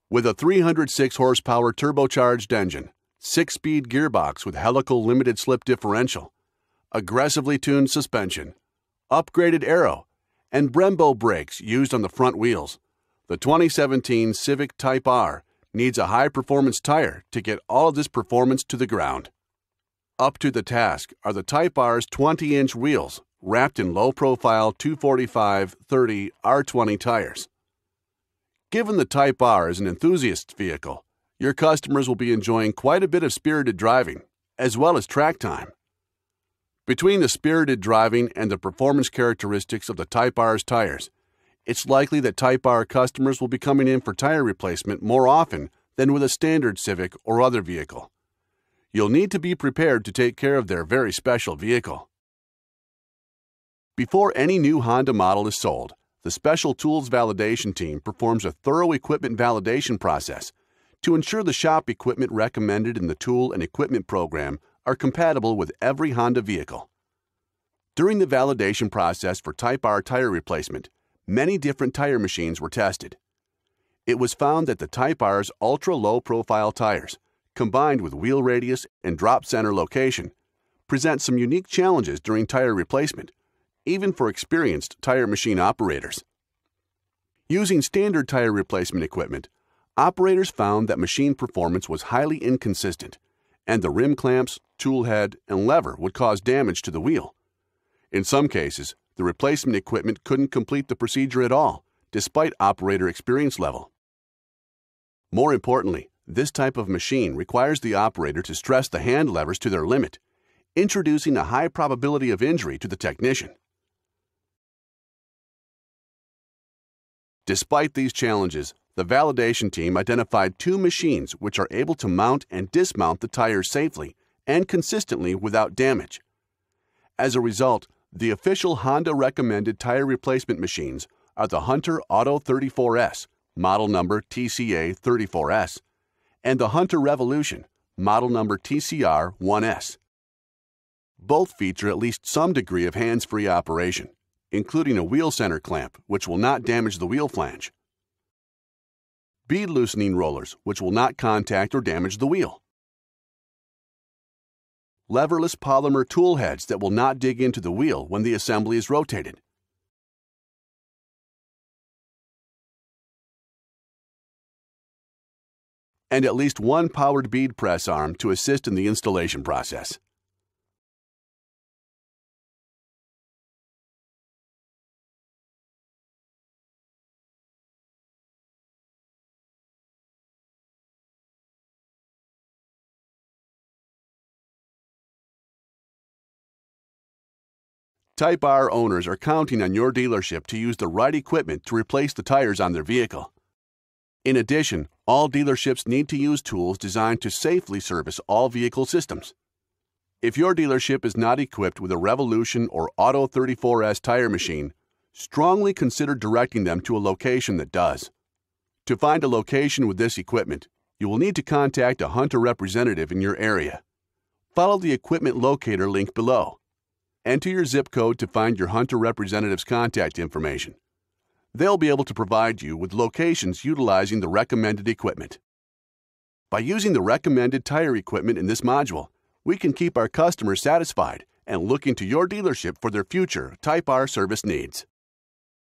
With a 306 horsepower turbocharged engine, 6-speed gearbox with helical limited slip differential, aggressively tuned suspension, upgraded aero, and Brembo brakes used on the front wheels, the 2017 Civic Type R needs a high-performance tire to get all of this performance to the ground. Up to the task are the Type R's 20-inch wheels wrapped in low-profile 245/30 R20 tires. Given the Type R is an enthusiast vehicle, your customers will be enjoying quite a bit of spirited driving, as well as track time. Between the spirited driving and the performance characteristics of the Type R's tires, it's likely that Type R customers will be coming in for tire replacement more often than with a standard Civic or other vehicle. You'll need to be prepared to take care of their very special vehicle. Before any new Honda model is sold, the Special Tools Validation Team performs a thorough equipment validation process to ensure the shop equipment recommended in the tool and equipment program are compatible with every Honda vehicle. During the validation process for Type R tire replacement, many different tire machines were tested. It was found that the Type R's ultra-low profile tires, combined with wheel radius and drop center location, present some unique challenges during tire replacement, even for experienced tire machine operators. Using standard tire replacement equipment, operators found that machine performance was highly inconsistent, and the rim clamps, tool head, and lever would cause damage to the wheel. In some cases, the replacement equipment couldn't complete the procedure at all, despite operator experience level. More importantly, this type of machine requires the operator to stress the hand levers to their limit, introducing a high probability of injury to the technician. Despite these challenges, the validation team identified 2 machines which are able to mount and dismount the tires safely and consistently without damage. As a result, the official Honda recommended tire replacement machines are the Hunter Auto 34S, model number TCA 34S, and the Hunter Revolution, model number TCR 1S. Both feature at least some degree of hands-free operation, including a wheel center clamp which will not damage the wheel flange, bead loosening rollers which will not contact or damage the wheel, leverless polymer tool heads that will not dig into the wheel when the assembly is rotated, and at least one powered bead press arm to assist in the installation process. Type R owners are counting on your dealership to use the right equipment to replace the tires on their vehicle. In addition, all dealerships need to use tools designed to safely service all vehicle systems. If your dealership is not equipped with a Revolution or Auto 34S tire machine, strongly consider directing them to a location that does. To find a location with this equipment, you will need to contact a Hunter representative in your area. Follow the equipment locator link below. Enter your zip code to find your Hunter representative's contact information. They'll be able to provide you with locations utilizing the recommended equipment. By using the recommended tire equipment in this module, we can keep our customers satisfied and looking to your dealership for their future Type R service needs.